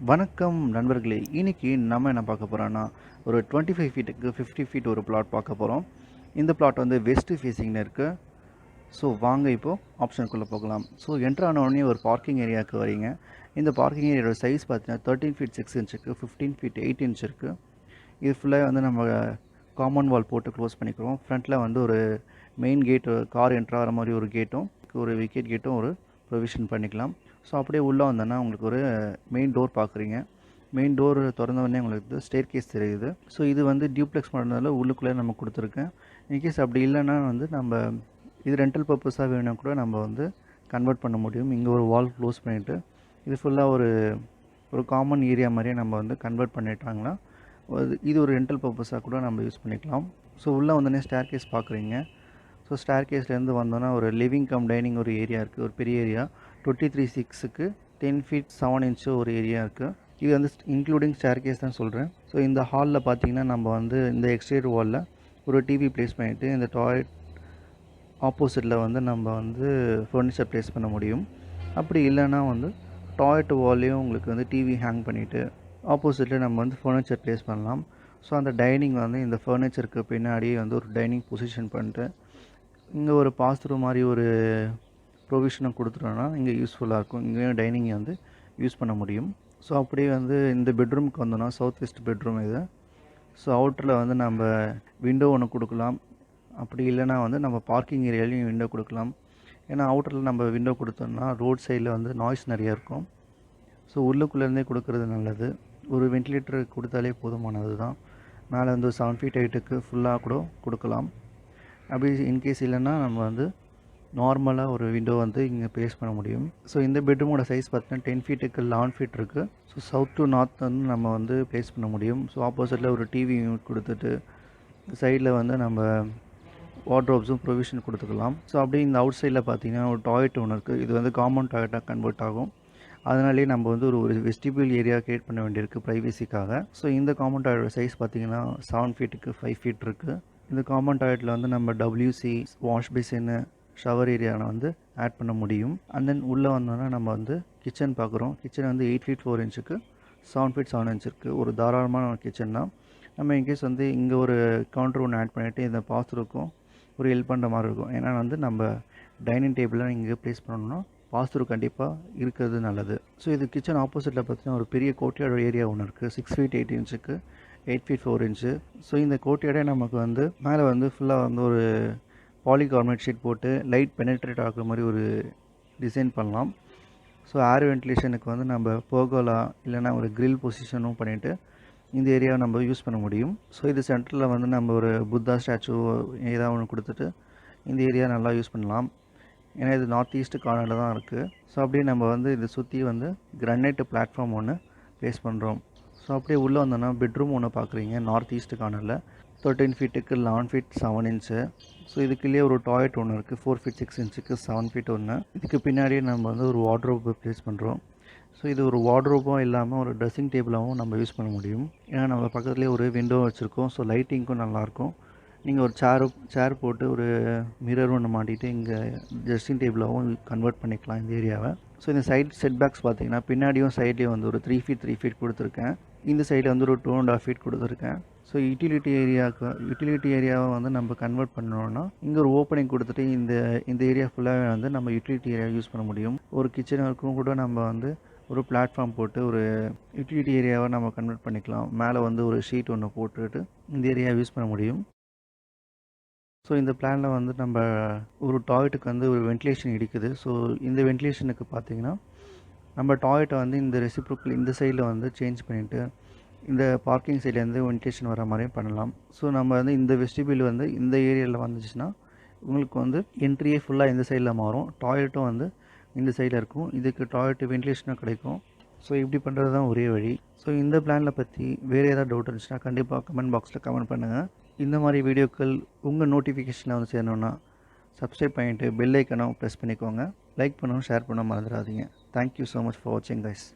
வணக்கம் நண்பர்களே. இன்னைக்கு நம்ம என்ன பார்க்க போறோம்னா, ஒரு 25 ஃபீட்டுக்கு 50 ஃபீட் ஒரு பிளாட் பார்க்க போறோம். இந்த பிளாட் வந்து வெஸ்ட் ஃபேசிங்ல இருக்கு. ஸோ வாங்க இப்போ ஆப்ஷனுக்குள்ள போகலாம். ஸோ என்டர் ஆன உடனே ஒரு பார்க்கிங் ஏரியாவுக்கு வரீங்க. இந்த பார்க்கிங் ஏரியாவோட சைஸ் பார்த்தீங்கன்னா 13 ஃபீட் 6 இன்ச் இருக்கு, 15 ஃபீட் 8 இன்ச் இருக்கு. இது ஃபுல்லாக வந்து நம்ம காம்பவுண்ட் வால் போட்டு க்ளோஸ் பண்ணிக்கிறோம். ஃப்ரண்ட்டில் வந்து ஒரு மெயின் கேட், கார் என்ட்ரு ஆகிற மாதிரி ஒரு கேட்டும், ஒரு விக்கெட் கேட்டும் ஒரு ப்ரொவிஷன் பண்ணிக்கலாம். ஸோ அப்படியே உள்ளே வந்தோன்னா உங்களுக்கு ஒரு மெயின் டோர் பார்க்குறீங்க. மெயின் டோர் திறந்த உடனே உங்களுக்கு ஸ்டேர் கேஸ் தெரியுது. ஸோ இது வந்து டியூப்ளெக்ஸ் பண்ணுறதுனால உள்ளுக்குள்ளே நம்ம கொடுத்துருக்கேன். இன்கேஸ் அப்படி இல்லைன்னா வந்து நம்ம இது ரெண்டல் பர்பஸாக வேணும்னா கூட நம்ம வந்து கன்வெர்ட் பண்ண முடியும். இங்கே ஒரு வால் க்ளோஸ் பண்ணிவிட்டு இது ஃபுல்லாக ஒரு காமன் ஏரியா மாதிரியே நம்ம வந்து கன்வெர்ட் பண்ணிட்டாங்கன்னா இது ஒரு ரெண்டல் பர்பஸாக கூட நம்ம யூஸ் பண்ணிக்கலாம். ஸோ உள்ளே வந்தோடனே ஸ்டேர் கேஸ் பார்க்குறீங்க. ஸோ ஸ்டேர் கேஸ்லேருந்து வந்தோன்னா ஒரு லிவிங் கம் டைனிங் ஒரு ஏரியா இருக்குது, ஒரு பெரிய ஏரியா. 23/6க்கு 10 ஃபீட் 7 இன்ச்சு ஒரு ஏரியா இருக்குது. இது வந்து இன்க்ளூடிங் ஸ்டேர் கேஸ் தான் சொல்கிறேன். ஸோ இந்த ஹாலில் பார்த்தீங்கன்னா நம்ம வந்து இந்த எக்ஸ்டீரியர் வாலில் ஒரு டிவி ப்ளேஸ் பண்ணிவிட்டு இந்த டாய்லெட் ஆப்போசிட்டில் வந்து நம்ம வந்து ஃபர்னிச்சர் ப்ளேஸ் பண்ண முடியும். அப்படி இல்லைன்னா வந்து டாய்லெட் வால்லையும் உங்களுக்கு வந்து டிவி ஹேங் பண்ணிவிட்டு ஆப்போசிட்டில் நம்ம வந்து ஃபர்னிச்சர் ப்ளேஸ் பண்ணலாம். ஸோ அந்த டைனிங் வந்து இந்த ஃபர்னிச்சருக்கு பின்னாடியே வந்து ஒரு டைனிங் பொசிஷன் பண்ணிட்டு இங்கே ஒரு பாஸ்த்ரூ மாதிரி ஒரு ப்ரொவிஷனை கொடுத்துட்டோன்னா இங்கே யூஸ்ஃபுல்லாக இருக்கும். இங்கேயும் டைனிங்கை வந்து யூஸ் பண்ண முடியும். ஸோ அப்படியே வந்து இந்த பெட்ரூமுக்கு வந்தோன்னா சவுத் வெஸ்ட் பெட்ரூம் இது. ஸோ அவுட்டரில் வந்து நம்ம விண்டோ ஒன்று கொடுக்கலாம். அப்படி இல்லைனா வந்து நம்ம பார்க்கிங் ஏரியாலையும் விண்டோ கொடுக்கலாம். ஏன்னா அவுட்டரில் நம்ம விண்டோ கொடுத்தோம்னா ரோட் சைடில் வந்து நாய்ஸ் நிறையா இருக்கும். ஸோ உள்ளுக்குள்ளேருந்தே கொடுக்குறது நல்லது. ஒரு வென்டிலேட்டர் கொடுத்தாலே போதுமானது தான். மேலே வந்து 7 ஃபீட் ஹைட்டுக்கு ஃபுல்லாக கூட கொடுக்கலாம். அப்படி இன்கேஸ் இல்லைன்னா நம்ம வந்து நார்மலாக ஒரு விண்டோ வந்து இங்கே ப்ளேஸ் பண்ண முடியும். ஸோ இந்த பெட்ரூமோட சைஸ் பார்த்தீங்கன்னா 10 ஃபீட்டுக்கு 11 ஃபீட் இருக்குது. ஸோ சவுத் டு நார்த் வந்து நம்ம வந்து ப்ளேஸ் பண்ண முடியும். ஸோ ஆப்போசிட்டில் ஒரு டிவி யூனிட் கொடுத்துட்டு சைடில் வந்து நம்ம வார்ட்ரோப்ஸும் ப்ரொவிஷன் கொடுத்துக்கலாம். ஸோ அப்படியே இந்த அவுட் சைடில் பார்த்தீங்கன்னா ஒரு டாய்லெட் ஒன்று இருக்குது. இது வந்து காமன் டாய்லெட்டாக கன்வெர்ட் ஆகும். அதனாலே நம்ம வந்து ஒரு வெஸ்டிபியூல் ஏரியா க்ரியேட் பண்ண வேண்டியிருக்கு ப்ரைவசிக்காக. ஸோ இந்த காமன் டாய்லெட் சைஸ் பார்த்தீங்கன்னா 7 ஃபீட்டுக்கு 5 ஃபீட் இருக்குது. இந்த காமன் டாய்லெட்டில் வந்து நம்ம WC, வாஷ் பேசின்னு, ஷவர் ஏரியாவை வந்து ஆட் பண்ண முடியும். அண்ட் தென் உள்ளே வந்தோன்னா நம்ம வந்து கிச்சன் பார்க்குறோம். கிச்சன் வந்து 8 ஃபீட் 4 இன்ச்சுக்கு 7 ஃபீட் 7 இன்ச் இருக்குது. ஒரு தாராளமான கிச்சன் தான். நம்ம இன்கேஸ் வந்து இங்கே ஒரு கவுண்டர் ஒன்று ஆட் பண்ணிவிட்டு இந்த பாத்ரூக்கும் ஒரு ஹெல்ப் பண்ணுற மாதிரி இருக்கும். ஏன்னா வந்து நம்ம டைனிங் டேபிளாக இங்கே ப்ளேஸ் பண்ணணும்னா பாத்ரூம் கண்டிப்பாக இருக்கிறது நல்லது. ஸோ இது கிச்சன் ஆப்போசிட்டில் பார்த்தீங்கன்னா ஒரு பெரிய கோர்ட்யார்டு ஏரியா ஒன்று இருக்குது. 6 ஃபீட் 8 இன்ச்சுக்கு 8 ஃபீட் 4 இன்ச்சு. ஸோ இந்த கோர்ட்யார்டே நமக்கு வந்து மேலே வந்து ஃபுல்லாக வந்து ஒரு பாலிகார்பனேட் ஷீட் போட்டு லைட் பெனட்ரேட் ஆகிற மாதிரி ஒரு டிசைன் பண்ணலாம். ஸோ ஏர் வென்டிலேஷனுக்கு வந்து நம்ம போகோலா இல்லைனா ஒரு கிரில் பொசிஷனும் பண்ணிவிட்டு இந்த ஏரியாவை நம்ம யூஸ் பண்ண முடியும். ஸோ இது சென்டரில் வந்து நம்ம ஒரு புத்தா ஸ்டாச்சு ஏதாவது ஒன்று கொடுத்துட்டு இந்த ஏரியா நல்லா யூஸ் பண்ணலாம். ஏன்னா இது நார்த் ஈஸ்ட் கார்னரில் தான் இருக்குது. ஸோ அப்படியே நம்ம வந்து இதை சுற்றி வந்து கிரானைட் பிளாட்ஃபார்ம் ஒன்று ப்ளேஸ் பண்ணுறோம். ஸோ அப்படியே உள்ளே வந்தோன்னா பெட்ரூம் ஒன்று பார்க்குறீங்க நார்த் ஈஸ்ட் கார்னரில் 13 ஃபீட்டுக்கு 11 ஃபீட் 7 இன்ச்சு. ஸோ இதுக்குள்ளேயே ஒரு டாய்லெட் ஒன்று இருக்குது. 4 ஃபீட் 6 இன்ச்சுக்கு 7 ஃபீட் ஒன்று. இதுக்கு பின்னாடியே நம்ம வந்து ஒரு வார்ட்ரோப் ப்ளேஸ் பண்ணுறோம். ஸோ இது ஒரு வார்ட்ரோப்பும் இல்லாமல் ஒரு ட்ரெஸ்ஸிங் டேபிளாகவும் நம்ம யூஸ் பண்ண முடியும். ஏன்னா நம்ம பக்கத்துலேயே ஒரு விண்டோ வச்சுருக்கோம். ஸோ லைட்டிங்க்கும் நல்லாயிருக்கும். நீங்கள் ஒரு சேர் போட்டு ஒரு மிரர் ஒன்று மாட்டிட்டு இங்கே ட்ரெஸ்ஸிங் டேபிளாகவும் கன்வெர்ட் பண்ணிக்கலாம் இந்த ஏரியாவை. ஸோ இந்த சைட் செட்பேக்ஸ் பார்த்தீங்கன்னா பின்னாடியும் சைட்லேயும் வந்து ஒரு 3 ஃபீட் 3 ஃபீட் கொடுத்துருக்கேன். இந்த சைடில் வந்து ஒரு 2.5 ஃபீட் கொடுத்துருக்கேன். ஸோ யூட்டிலிட்டி ஏரியாவை வந்து நம்ம கன்வெர்ட் பண்ணோன்னா இங்கே ஒரு ஓப்பனிங் கொடுத்துட்டு இந்த ஏரியா ஃபுல்லாகவே வந்து நம்ம யூட்டிலிட்டி ஏரியா யூஸ் பண்ண முடியும். ஒரு கிச்சனுக்கும் கூட நம்ம வந்து ஒரு பிளாட்ஃபார்ம் போட்டு ஒரு யூட்டிலிட்டி ஏரியாவை நம்ம கன்வெர்ட் பண்ணிக்கலாம். மேலே வந்து ஒரு ஷீட் ஒன்று போட்டுட்டு இந்த ஏரியாவை யூஸ் பண்ண முடியும். ஸோ இந்த பிளானில் வந்து நம்ம ஒரு டாய்லெட்டுக்கு வந்து ஒரு வென்டிலேஷன் இருக்குது. ஸோ இந்த வென்டிலேஷனுக்கு பார்த்திங்கன்னா நம்ம டாய்லெட்டை வந்து இந்த ரெசிப்ரோக்கல் இந்த சைடில் வந்து சேஞ்ச் பண்ணிவிட்டு இந்த பார்க்கிங் சைட்லேருந்து வென்டிலேஷன் வர மாதிரியும் பண்ணலாம். ஸோ நம்ம வந்து இந்த வெஸ்டிபியூல் வந்து இந்த ஏரியாவில் வந்துச்சுன்னா உங்களுக்கு வந்து என்ட்ரியே ஃபுல்லாக இந்த சைடில் மாறும். டாய்லெட்டும் வந்து இந்த சைடில் இருக்கும். இதுக்கு டாய்லெட் வென்டிலேஷனும் கிடைக்கும். ஸோ இப்படி பண்ணுறது தான் ஒரே வழி. ஸோ இந்த பிளானில் பற்றி வேறு ஏதாவது டவுட் இருந்துச்சுன்னா கண்டிப்பாக கமெண்ட் பாக்ஸில் கமெண்ட் பண்ணுங்கள். இந்த மாதிரி வீடியோக்கள் உங்கள் நோட்டிஃபிகேஷனில் வந்து சேரணுன்னா சப்ஸ்கிரைப் பண்ணிவிட்டு பெல் ஐக்கனும் ப்ரெஸ் பண்ணிக்கோங்க. லைக் பண்ணவும் ஷேர் பண்ணவும் மறந்துடாதீங்க. தேங்க்யூ ஸோ மச் ஃபார் வாட்சிங் கைஸ்.